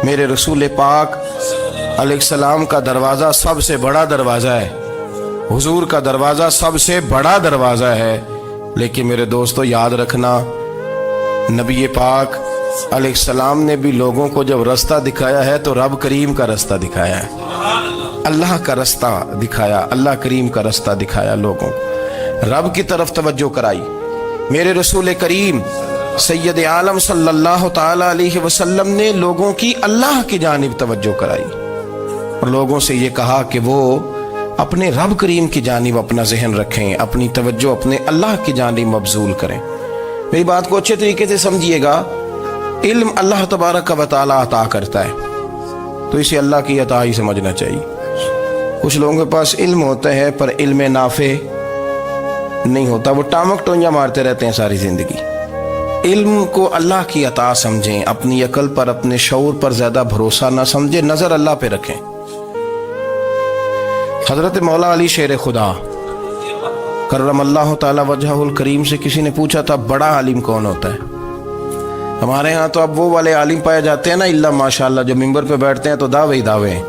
میرے رسول پاک علیہ السلام کا دروازہ سب سے بڑا دروازہ ہے، حضور کا دروازہ سب سے بڑا دروازہ ہے، لیکن میرے دوستو یاد رکھنا، نبی پاک علیہ السلام نے بھی لوگوں کو جب رستہ دکھایا ہے تو رب کریم کا رستہ دکھایا ہے، اللہ کا رستہ دکھایا، اللہ کریم کا رستہ دکھایا، لوگوں رب کی طرف توجہ کرائی۔ میرے رسول کریم سید عالم صلی اللہ تعالی علیہ وسلم نے لوگوں کی اللہ کی جانب توجہ کرائی اور لوگوں سے یہ کہا کہ وہ اپنے رب کریم کی جانب اپنا ذہن رکھیں، اپنی توجہ اپنے اللہ کی جانب مبذول کریں۔ میری بات کو اچھے طریقے سے سمجھیے گا، علم اللہ تبارک و تعالی عطا کرتا ہے تو اسے اللہ کی عطا ہی سمجھنا چاہیے۔ کچھ لوگوں کے پاس علم ہوتا ہے پر علم نافع نہیں ہوتا، وہ ٹامک ٹونجا مارتے رہتے ہیں ساری زندگی۔ علم کو اللہ کی عطا سمجھیں، اپنی عقل پر اپنے شعور پر زیادہ بھروسہ نہ سمجھیں، نظر اللہ پہ رکھیں۔ حضرت مولا علی شیر خدا کرم اللہ تعالی وجہہ الکریم سے کسی نے پوچھا تھا بڑا عالم کون ہوتا ہے؟ ہمارے ہاں تو اب وہ والے عالم پائے جاتے ہیں نا، اللہ ماشاءاللہ، جو ممبر پہ بیٹھتے ہیں تو دعوے ہی دعوے ہیں،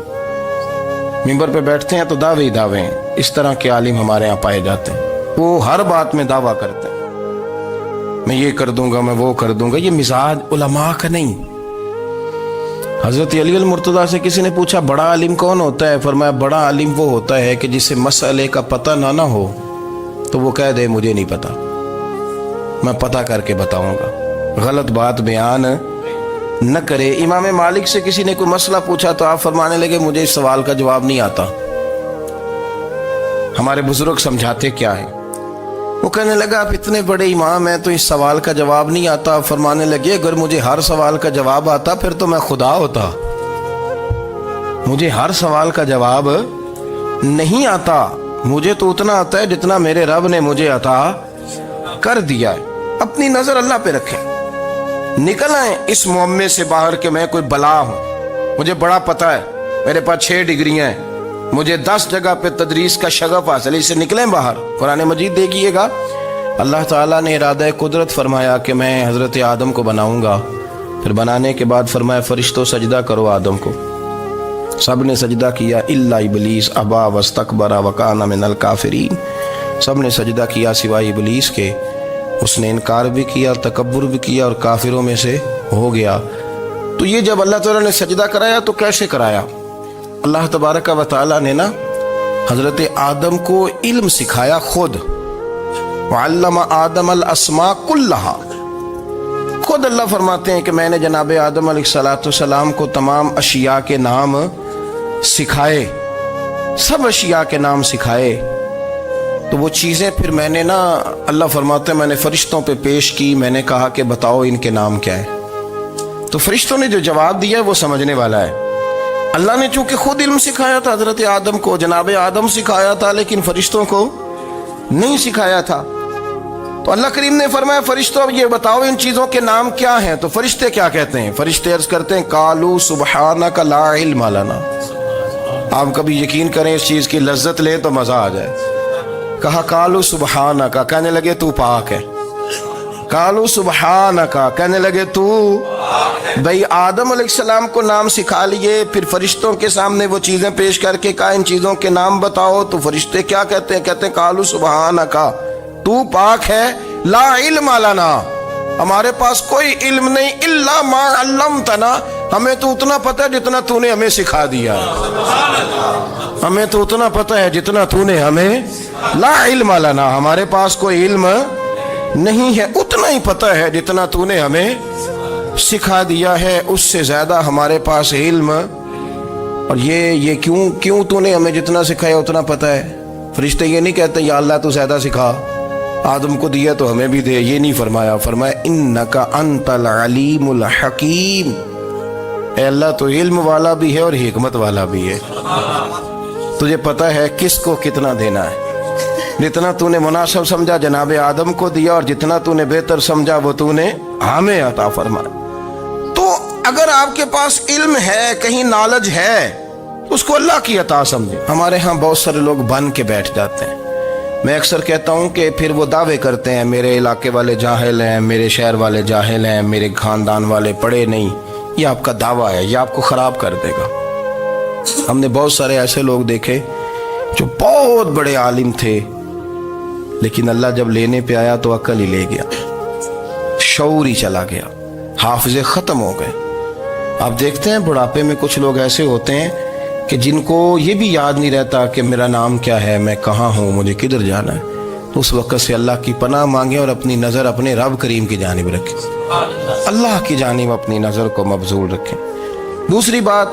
ممبر پہ بیٹھتے ہیں تو دعوے ہی دعوے ہیں، اس طرح کے عالم ہمارے ہاں پائے جاتے ہیں۔ وہ ہر بات میں دعویٰ کرتے ہیں، میں یہ کر دوں گا، میں وہ کر دوں گا۔ یہ مزاج علماء کا نہیں۔ حضرت علی المرتضیٰ سے کسی نے پوچھا بڑا عالم کون ہوتا ہے؟ فرمایا بڑا عالم وہ ہوتا ہے کہ جسے مسئلے کا پتہ نہ ہو تو وہ کہہ دے مجھے نہیں پتا، میں پتہ کر کے بتاؤں گا، غلط بات بیان نہ کرے۔ امام مالک سے کسی نے کوئی مسئلہ پوچھا تو آپ فرمانے لگے مجھے اس سوال کا جواب نہیں آتا، ہمارے بزرگ سمجھاتے کیا ہے؟ وہ کہنے لگا آپ اتنے بڑے امام ہیں تو اس سوال کا جواب نہیں آتا۔ فرمانے لگے اگر مجھے ہر سوال کا جواب آتا پھر تو میں خدا ہوتا، مجھے ہر سوال کا جواب نہیں آتا، مجھے تو اتنا آتا ہے جتنا میرے رب نے مجھے عطا کر دیا ہے۔ اپنی نظر اللہ پہ رکھیں، نکل آئیں اس معمے سے باہر کہ میں کوئی بلا ہوں، مجھے بڑا پتہ ہے، میرے پاس 6 ڈگریاں ہیں، مجھے 10 جگہ پہ تدریس کا شغف حاصل ہے، اس سے نکلیں باہر۔ قرآن مجید دیکھیے گا، اللہ تعالیٰ نے ارادہ قدرت فرمایا کہ میں حضرت آدم کو بناؤں گا، پھر بنانے کے بعد فرمایا فرشتوں سجدہ کرو آدم کو، سب نے سجدہ کیا الا ابلیس ابا واستکبر وکان من الکافرین، سب نے سجدہ کیا سوائے ابلیس کے، اس نے انکار بھی کیا، تکبر بھی کیا اور کافروں میں سے ہو گیا۔ تو یہ جب اللہ تعالیٰ نے سجدہ کرایا تو کیسے کرایا؟ اللہ تبارک و تعالیٰ نے نا حضرت آدم کو علم سکھایا خود، وعلم آدم الاسماء کلہا، خود اللہ فرماتے ہیں کہ میں نے جناب آدم علیہ السلام کو تمام اشیاء کے نام سکھائے، سب اشیاء کے نام سکھائے۔ تو وہ چیزیں پھر میں نے نا، اللہ فرماتے ہیں میں نے فرشتوں پہ پیش کی، میں نے کہا کہ بتاؤ ان کے نام کیا ہے، تو فرشتوں نے جو جواب دیا ہے وہ سمجھنے والا ہے۔ اللہ نے چونکہ خود علم سکھایا تھا حضرت آدم کو، جناب آدم سکھایا تھا، لیکن فرشتوں کو نہیں سکھایا تھا۔ تو اللہ کریم نے فرمایا فرشتوں اب یہ بتاؤ ان چیزوں کے نام کیا ہیں؟ تو فرشتے کیا کہتے ہیں؟ فرشتے عرض کرتے ہیں قالوا سبحانک لا علم لنا۔ آپ کبھی یقین کریں اس چیز کی لذت لیں تو مزہ آ جائے۔ کہا قالوا سبحانک، کہنے لگے تو پاک ہے، قالوا سبحانک، کہنے لگے تو بھئی آدم علیہ السلام کو نام سکھا لیے، پھر فرشتوں کے سامنے وہ چیزیں پیش کر کے کہا ان چیزوں کے نام بتاؤ، تو فرشتے کیا کہتے ہیں؟ کہتے ہیں قالوا سبحانک، تو پاک ہے، لا علم لنا، ہمارے پاس کوئی علم نہیں، الا ما علمتنا، ہمیں تو اتنا پتہ ہے جتنا تو نے ہمیں سکھا دیا، ہمیں تو اتنا پتہ ہے جتنا تو نے ہمیں، لا علم لنا، ہمارے پاس کوئی علم نہیں ہے، اتنا ہی پتہ ہے جتنا تو نے ہمیں سکھا دیا ہے، اس سے زیادہ ہمارے پاس علم۔ اور یہ کیوں تو نے ہمیں جتنا سکھایا اتنا پتہ ہے؟ فرشتے یہ نہیں کہتے یا اللہ تو زیادہ سکھا، آدم کو دیا تو ہمیں بھی دے، یہ نہیں فرمایا، فرمایا انک انت العلیم الحکیم، اے اللہ تو علم والا بھی ہے اور حکمت والا بھی ہے، تجھے پتہ ہے کس کو کتنا دینا ہے، جتنا تو نے مناسب سمجھا جناب آدم کو دیا، اور جتنا تو نے بہتر سمجھا وہ تو نے ہمیں عطا فرمایا۔ تو اگر آپ کے پاس علم ہے، کہیں نالج ہے، اس کو اللہ کی عطا سمجھے۔ ہمارے ہاں بہت سارے لوگ بن کے بیٹھ جاتے ہیں، میں اکثر کہتا ہوں کہ پھر وہ دعوے کرتے ہیں میرے علاقے والے جاہل ہیں، میرے شہر والے جاہل ہیں، میرے خاندان والے پڑھے نہیں، ये आपका दावा है, ये आपको खराब कर देगा। हमने बहुत सारे ऐसे लोग देखे जो बहुत बड़े आलिम थे, लेकिन अल्लाह जब लेने पे आया तो अक्ल ही ले गया, शऊर ही चला गया, हाफिजे खत्म हो गए। आप देखते हैं बुढ़ापे में कुछ लोग ऐसे होते हैं कि जिनको ये भी याद नहीं रहता कि मेरा नाम क्या है, मैं कहाँ हूँ, मुझे किधर जाना है। तो उस वक़्त से अल्लाह की पनाह मांगे और अपनी नज़र अपने रब करीम की जानिब रखें, अल्लाह की जानिब अपनी नज़र को मबजूल रखें। दूसरी बात,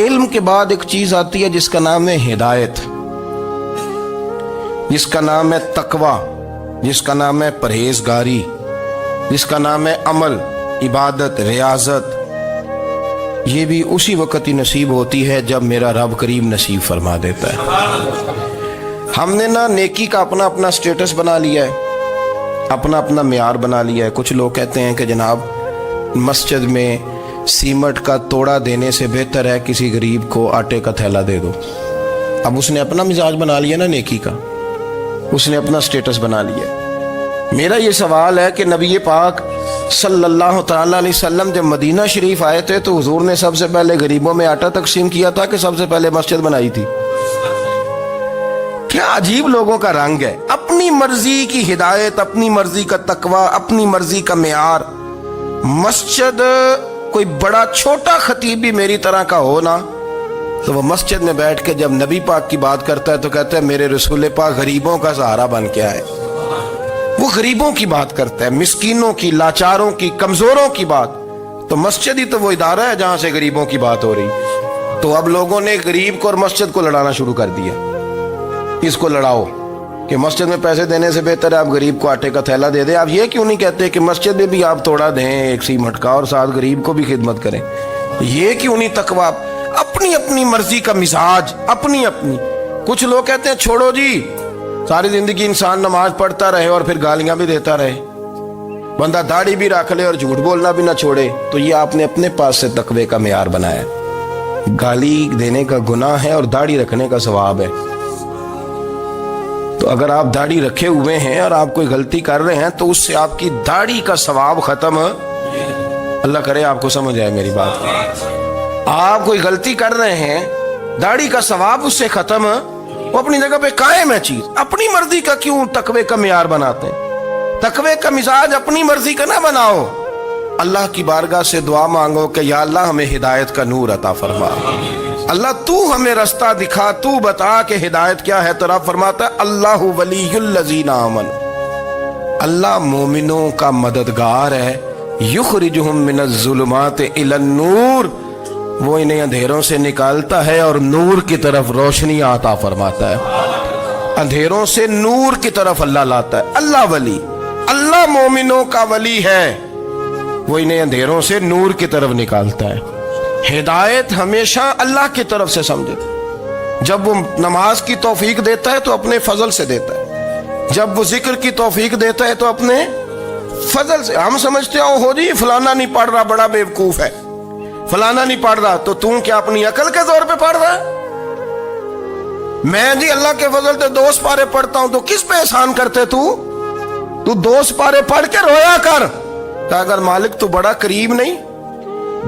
इल्म के बाद एक चीज़ आती है जिसका नाम है हिदायत, जिसका नाम है तकवा, जिसका नाम है परहेजगारी, जिसका नाम है अमल, इबादत, रियाजत। ये भी उसी वक़्त ही नसीब होती है जब मेरा रब करीम नसीब फरमा देता है। हमने ना नेकी का अपना अपना स्टेटस बना लिया है, अपना अपना मियार बना लिया है। कुछ लोग कहते हैं कि जनाब मस्जिद में सीमट का तोड़ा देने से बेहतर है किसी गरीब को आटे का थैला दे दो। अब उसने अपना मिजाज बना लिया ना नेकी का, उसने अपना स्टेटस बना लिया। मेरा ये सवाल है कि नबी पाक सल्लल्लाहु तआला अलैहि वसल्लम जब मदीना शरीफ आए थे तो हुजूर ने सबसे पहले गरीबों में आटा तकसीम किया था कि सबसे पहले मस्जिद बनाई थी? क्या अजीब लोगों का रंग है, अपनी मर्जी की हिदायत, अपनी मर्जी का तकवा, अपनी मर्जी का मियार। मस्जिद कोई बड़ा छोटा खतीब भी मेरी तरह का हो ना, तो वो मस्जिद में बैठ के जब नबी पाक की बात करता है तो कहता है मेरे रसूल पाक गरीबों का सहारा बन के आए। वो गरीबों की बात करता है, मिस्कीनों की, लाचारों की, कमजोरों की बात। तो मस्जिद ही तो वो इदारा है जहां से गरीबों की बात हो रही। तो अब लोगों ने गरीब को और मस्जिद को लड़ाना शुरू कर दिया, इसको लड़ाओ कि मस्जिद में पैसे देने से बेहतर है आप गरीब को आटे का थैला दे दें। आप ये क्यों नहीं कहते कि मस्जिद में भी आप तोड़ा दें एक सीमट का और साथ गरीब को भी खिदमत करें? ये क्यों नहीं तकवा? अपनी अपनी मर्जी का मिजाज, अपनी अपनी। कुछ लोग कहते हैं छोड़ो जी, सारी जिंदगी इंसान नमाज पढ़ता रहे और फिर गालियां भी देता रहे, बंदा दाढ़ी भी रख ले और झूठ बोलना भी ना छोड़े। तो ये आपने अपने पास से तकवे का मेयार बनाया। गाली देने का गुनाह है और दाढ़ी रखने का सवाब है। तो अगर आप दाढ़ी रखे हुए हैं और आप कोई गलती कर रहे हैं तो उससे आपकी दाढ़ी का सवाब खत्म, अल्लाह करे आपको समझ आए मेरी बात। आप कोई गलती कर रहे हैं, दाढ़ी का सवाब उससे खत्म, वो अपनी जगह पे कायम है चीज। अपनी मर्जी का क्यों तकवे का मियार बनाते हैं? तकवे का मिजाज अपनी मर्जी का ना बनाओ। अल्लाह की बारगाह से दुआ मांगो कि या अल्लाह हमें हिदायत का नूर अता फरमा, अल्लाह तू हमें रास्ता दिखा, तू बता कि हिदायत क्या है। तो रब फरमाता है अल्लाहु वलियुल लज़ीना आमनू, अल्लाह मोमिनों का मददगार है। युखरिजुहुम मिनज़ ज़ुलुमाति इलन नूर, वो इन्हें अंधेरों से निकालता है और नूर की तरफ रोशनी आता फरमाता है। अंधेरों से नूर की तरफ अल्लाह लाता है। अल्लाह वली, अल्लाह मोमिनों का वली है, वो इन्हें अंधेरों से नूर की तरफ निकालता है। हिदायत हमेशा अल्लाह की तरफ से समझे। जब वो नमाज की तौफीक देता है तो अपने फजल से देता है, जब वो जिक्र की तौफीक देता है तो अपने फजल से। हम समझते हो जी फलाना नहीं पढ़ रहा, बड़ा बेवकूफ है, फलाना नहीं पढ़ रहा, तो तू क्या अपनी अकल के तौर पे पढ़ रहा है? मैं जी अल्लाह के फजल से 2 पारे पढ़ता हूं, तो किस पे एहसान करते तू 2 पारे पढ़ के रोया कर। तो अगर मालिक तू बड़ा करीब नहीं,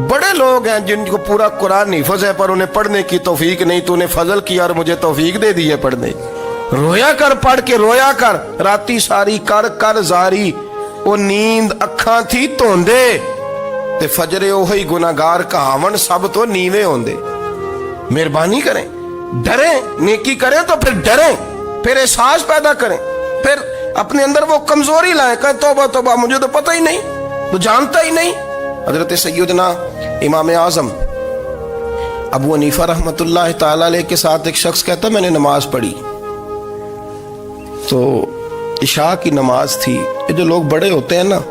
बड़े लोग हैं जिनको पूरा कुरान हिफ्ज़ है पर उन्हें पढ़ने की तौफीक नहीं, तूने फजल किया और मुझे तौफीक दे दी है पढ़ने। रोया कर, पढ़ के रोया कर। राती सारी कर कर जारी, वो नींद अखा थी धोंदे ते फजरे ओही गुनाहगार कहावन सब तो नीवे होंदे। मेहरबानी करें, डरें, नेकी करें तो फिर डरें, फिर एहसास पैदा करें, फिर अपने अंदर वो कमजोरी लाएं, कहें तौबा तौबा मुझे तो पता ही नहीं, तो जानता ही नहीं। हजरत सैयदना इमाम आज़म अबू हनीफा रहमतुल्लाह ताला अलैह के साथ एक शख्स कहता मैंने नमाज पढ़ी, तो इशा की नमाज थी। ये जो लोग बड़े होते हैं ना,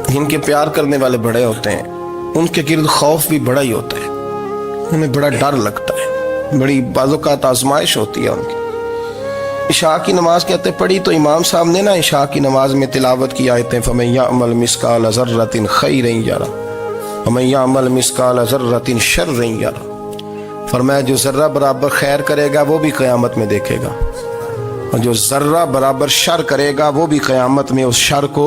जिनके प्यार करने वाले बड़े होते हैं, उनके गिर्द खौफ भी बड़ा ही होता है, उन्हें बड़ा डर लगता है, बड़ी बाज़ोकात आजमाइश होती है उनकी। इशा की नमाज कहते पढ़ी तो इमाम साहब ने ना इशा की नमाज में तिलावत की आयतें फमन यअमल मिस्काल ज़र्रतिन खैरन यरा वमन यअमल मिस्काल ज़र्रतिन शर्रन यरा। फरमाया जो जर्रा बराबर खैर करेगा वो भी क़यामत में देखेगा, और जो जर्रा बराबर शर करेगा वो भी क़यामत में उस शर को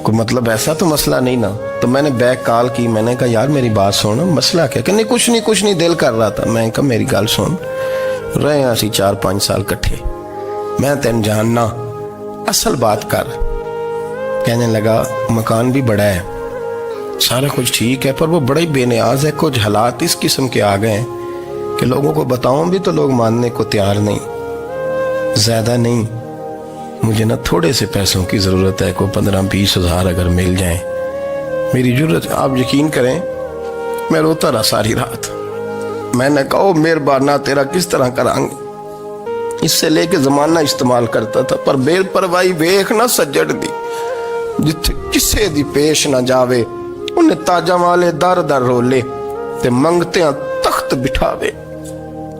कोई मतलब ऐसा तो मसला नहीं ना। तो मैंने बैक कॉल की, मैंने कहा यार मेरी बात सुन, मसला क्या? कि नहीं कुछ नहीं दिल कर रहा था। मैं कहा मेरी गल सुन, रहे असी 4-5 साल कट्ठे, मैं तेन जानना, असल बात कर। कहने लगा मकान भी बड़ा है, सारा कुछ ठीक है, पर वो बड़ा ही बेनियाज है। कुछ हालात इस किस्म के आ गए हैं कि लोगों को बताऊं भी तो लोग मानने को तैयार नहीं। ज़्यादा नहीं, मुझे ना थोड़े से पैसों की ज़रूरत है, को 15-20 हज़ार अगर मिल जाए, मेरी ज़रूरत। आप यकीन करें मैं रोता रहा सारी रात। मैंने कहा मेहरबाना तेरा किस तरह करांगे, इससे लेके ज़माना इस्तेमाल करता था, पर बेपरवाही वेख ना सज्जड़ दी, जिथे किसे दी पेश ना जावे, उन्हें ताजा वाले दर दर रोले ते मंगते तख्त बिठावे।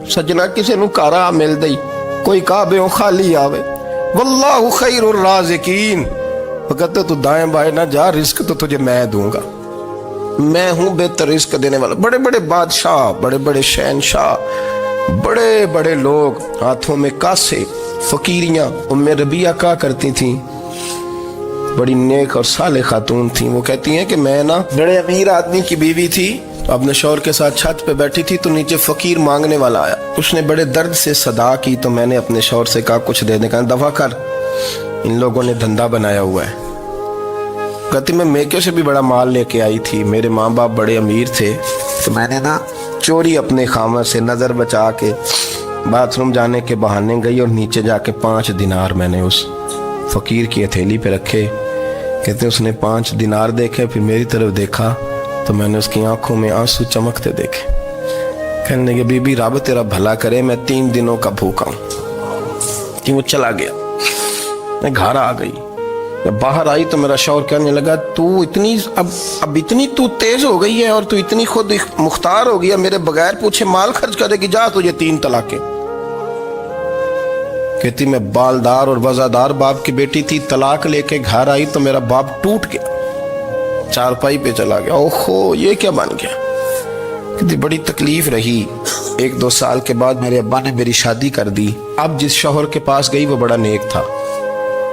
सजना किसे नू कारा मिल दई, कोई काबे खाली आवे। वल्लाहु खैरुर राज़िकीन, वो कहते तू दाएं बाएं ना जा, रिस्क तो तुझे मैं दूंगा, मैं हूं बेहतर रिस्क देने वाला। बड़े बड़े बादशाह, बड़े बड़े शहनशाह, बड़े बड़े लोग, हाथों में कासे, फकीरियां। उम्मे रबिया क्या करती थी, बड़ी नेक और साले खातून थी। वो कहती हैं कि मैं ना बड़े अमीर आदमी की बीवी थी, अपने शौहर के साथ छत पे बैठी थी, तो नीचे फकीर मांगने वाला आया। उसने बड़े दर्द से सदा की, तो मैंने अपने शौहर से कहा कुछ देने का, दफा कर, इन लोगों ने धंधा बनाया हुआ है। कहती मैं मेके से भी बड़ा माल लेके आई थी, मेरे माँ बाप बड़े अमीर थे, तो मैंने ना चोरी अपने खामद से नज़र बचा के बाथरूम जाने के बहाने गई और नीचे जाके 5 दिनार मैंने उस फकीर की हथेली पे रखे। कहते उसने 5 दिनार देखे, फिर मेरी तरफ देखा तो मैंने उसकी आंखों में आंसू चमकते देखे। कहने लगे बीबी रब तेरा भला करे, मैं 3 दिनों का भूखा हूं। कि वो चला गया, मैं घर आ गई। जब बाहर आई तो मेरा शौहर कहने लगा तू इतनी अब इतनी तू तेज हो गई है और तू इतनी खुद मुख्तार हो गई, मेरे बगैर पूछे माल खर्च करेगी, जा तुझे 3 तलाकें। कहती मैं बालदार और वजादार बाप की बेटी थी, तलाक लेके घर आई तो मेरा बाप टूट गया, चारपाई पे चला गया। ओहो ये क्या बन गया। कहती बड़ी तकलीफ रही। 1-2 साल के बाद मेरे अब्बा ने मेरी शादी कर दी। अब जिस शौहर के पास गई वो बड़ा नेक था,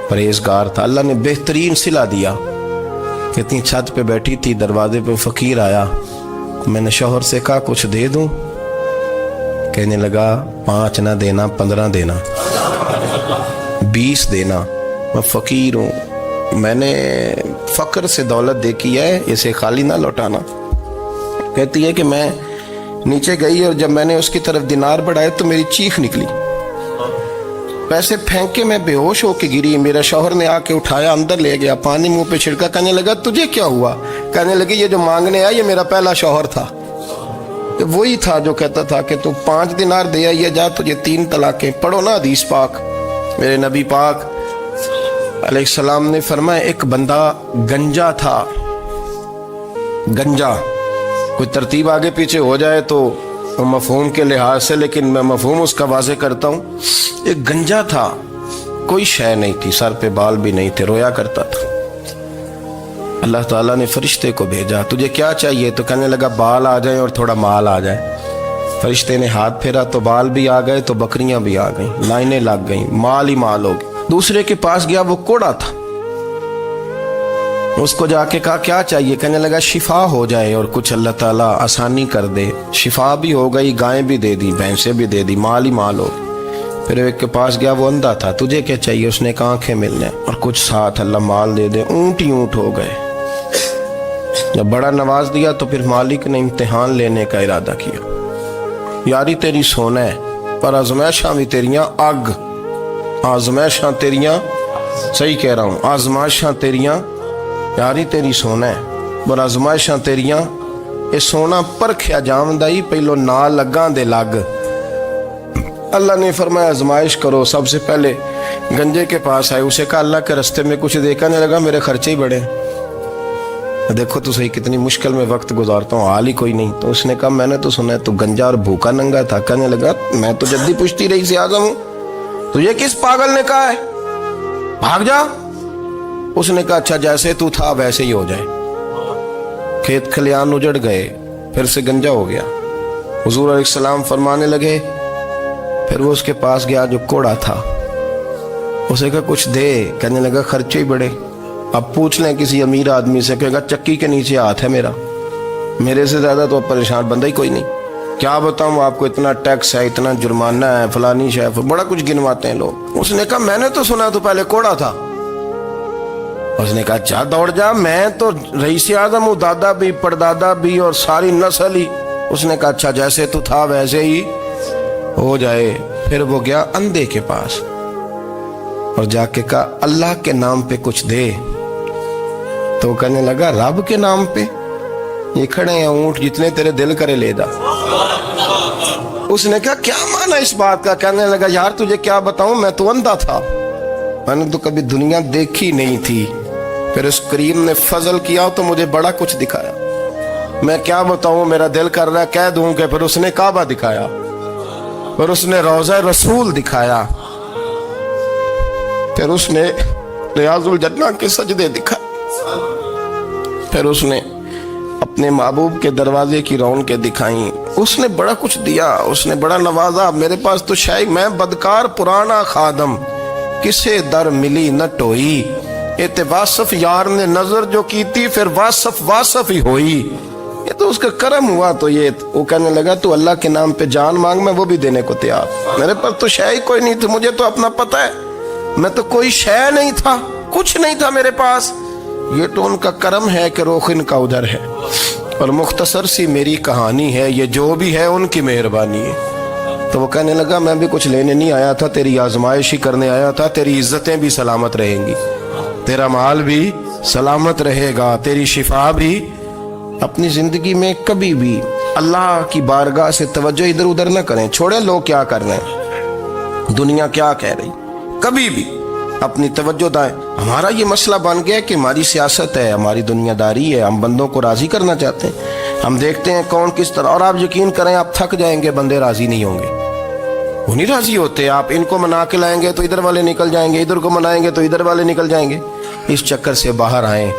परहेजगार था, अल्लाह ने बेहतरीन सिला दिया। कहती छत पे बैठी थी, दरवाजे पे फकीर आया, मैंने शौहर से कहा कुछ दे दूं। कहने लगा 5 ना देना, 15 देना, 20 देना, मैं फकीर हूँ, मैंने फक्र से दौलत देखी है, इसे खाली ना लौटाना। कहती है कि मैं नीचे गई और जब मैंने उसकी तरफ दिनार बढ़ाए तो मेरी चीख निकली, पैसे फेंक के मैं बेहोश होके गिरी। मेरा शौहर ने आके उठाया, अंदर ले गया, पानी मुंह पे छिड़का। कहने लगा तुझे क्या हुआ? कहने लगी ये जो मांगने आया ये मेरा पहला शौहर था, वही था जो कहता था कि तू 5 दिनार दे आइए, जा तुझे 3 तलाकें। पढ़ो ना हदीस पाक, मेरे नबी पाक अलैहिस्सलाम ने फरमाया एक बंदा गंजा था। गंजा कोई तरतीब आगे पीछे हो जाए तो मफहूम के लिहाज से, लेकिन मैं मफहूम उसका वाज़े करता हूँ। एक गंजा था, कोई शय नहीं थी, सर पे बाल भी नहीं थे, रोया करता था। अल्लाह ताला ने फरिश्ते को भेजा, तुझे क्या चाहिए? तो कहने लगा बाल आ जाए और थोड़ा माल आ जाए। फरिश्ते ने हाथ फेरा तो बाल भी आ गए, तो बकरियां भी आ गईं, लाइनें लग गईं, माल ही माल हो गया। दूसरे के पास गया, वो कोड़ा था, उसको जाके कहा क्या चाहिए? कहने लगा शिफा हो जाए और कुछ अल्लाह ताला आसानी कर दे। शिफा भी हो गई, गायें भी दे दी, भैंसें भी दे दी, माल ही माल हो। फिर एक के पास गया, वो अंधा था, तुझे क्या चाहिए? उसने कहा आंखें मिलने और कुछ साथ अल्लाह माल दे दे। ऊंट ही ऊंट हो गए। जब बड़ा नवाज दिया तो फिर मालिक ने इम्तिहान लेने का इरादा किया। यारी तेरी सोना है, पर आजमाइशां भी तेरियां अग, आजमाइशां तेरियां, सही कह रहा हूँ, आजमाइशां तेरियां, यारी तेरी सोना है पर आजमाइशां तेरियां, ये सोना परखिया जावंदा ही पहलो ना लगा दे लग। अल्लाह ने फरमाया आजमाइश करो। सबसे पहले गंजे के पास आए, उसे कहा अल्लाह के रास्ते में कुछ दे। कहने लगा मेरे खर्चे ही बड़े, देखो तो सही कितनी मुश्किल में वक्त गुजारता हूँ, हाल ही कोई नहीं। तो उसने कहा मैंने तो सुना है तू गंजा और भूखा नंगा था। कहने लगा मैं तो जल्दी पूछती रही से आजम हूँ, तुझे किस पागल ने कहा है भाग जा? उसने कहा अच्छा जैसे तू था वैसे ही हो जाए। खेत खलियान उजड़ गए, फिर से गंजा हो गया। हुजूर अलैहिस्सलाम फरमाने लगे, फिर वो उसके पास गया जो कोड़ा था, उसे कहा कुछ दे। कहने लगा खर्चे ही बड़े, अब पूछ लें किसी अमीर आदमी से, कहेगा चक्की के नीचे हाथ है मेरा, मेरे से ज्यादा तो परेशान बंदा ही कोई नहीं। क्या बताऊं आपको, इतना टैक्स है, इतना जुर्माना है, फलानी शय, बड़ा कुछ गिनवाते हैं लोग। उसने कहा मैंने तो सुना तो पहले कोड़ा था। उसने कहा जा दौड़ जा, मैं तो रईस आज़म हूँ, दादा भी परदादा भी और सारी नस्ल ही। उसने कहा अच्छा जैसे तू था वैसे ही हो जाए। फिर वो गया अंधे के पास और जाके कहा अल्लाह के नाम पे कुछ दे। तो कहने लगा रब के नाम पे, ये खड़े हैं ऊंट जितने तेरे दिल करे ले जा। उसने कहा क्या माना इस बात का? कहने लगा यार तुझे क्या बताऊं, मैं तो अंधा था, मैंने तो कभी दुनिया देखी नहीं थी, फिर उस करीम ने फजल किया तो मुझे बड़ा कुछ दिखाया। मैं क्या बताऊं, मेरा दिल कर रहा है कह दूं कि फिर उसने काबा दिखाया, फिर उसने रोज़ा रसूल दिखाया, फिर उसने रियाजुल जन्ना के सजदे दिखाए, फिर उसने अपने महबूब के दरवाजे की रौनकें दिखाई। उसने बड़ा कुछ दिया, उसने बड़ा नवाजा। मेरे पास तो शायद मैं बदकार पुराना खादम, किसे दर मिली न टोई, एते वासफ यार ने नजर जो की थी, फिर वासफ ही होई। ये तो उसका करम हुआ। तो ये वो कहने लगा तू अल्लाह के नाम पे जान मांग, मैं वो भी देने को तैयार। मेरे पास तो शय कोई नहीं थी, मुझे तो अपना पता है, मैं तो कोई शय नहीं था, कुछ नहीं था मेरे पास। ये तो उनका करम है कि रुख इनका उधर है, और मुख्तसर सी मेरी कहानी है, ये जो भी है उनकी मेहरबानी है। तो वो कहने लगा मैं भी कुछ लेने नहीं आया था, तेरी आजमाइश ही करने आया था, तेरी इज्जतें भी सलामत रहेंगी, तेरा माल भी सलामत रहेगा, तेरी शिफा भी। अपनी जिंदगी में कभी भी अल्लाह की बारगाह से तवज्जो इधर उधर न करें, छोड़े लोग क्या कर रहे हैं, दुनिया क्या कह रही, कभी भी अपनी तवज्जो दाएं। हमारा ये मसला बन गया कि हमारी सियासत है, हमारी दुनियादारी है, हम बंदों को राजी करना चाहते हैं, हम देखते हैं कौन किस तरह। और आप यकीन करें आप थक जाएंगे, बंदे राजी नहीं होंगे, वो नहीं राजी होते। आप इनको मना के लाएंगे तो इधर वाले निकल जाएंगे, इधर को मनाएंगे तो इधर वाले निकल जाएंगे। इस चक्कर से बाहर आए,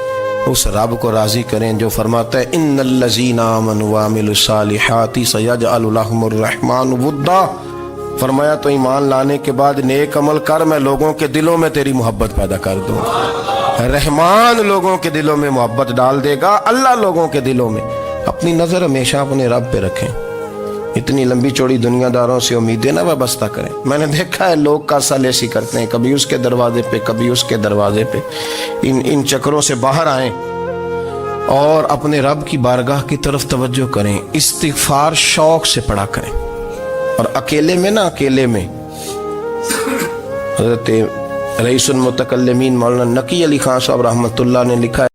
उस रब को राजी करें जो फरमाता है इन्नल्लज़ीना आमनू व अमिलुस्सालिहाति सयजअलु लहुमुर रहमानु वुद्दा। फरमाया तो ईमान लाने के बाद नेक अमल कर, मैं लोगों के दिलों में तेरी मोहब्बत पैदा कर दूंगा। रहमान लोगों के दिलों में मोहब्बत डाल देगा, अल्लाह लोगों के दिलों में। अपनी नजर हमेशा अपने रब पे रखें, इतनी लंबी चौड़ी दुनियादारों से उम्मीदें ना वाबस्ता करें। मैंने देखा है लोग कासालेसी करते हैं, कभी उसके दरवाजे पे कभी उसके दरवाजे पे। इन चक्करों से बाहर आएं और अपने रब की बारगाह की तरफ तवज्जो करें, इस्तिगफार शौक से पढ़ा करें। और अकेले में ना, अकेले में हज़रत रईसुल मुतकल्लिमीन मौलाना नकी अली खान साहब रहमतुल्लाह ने लिखा है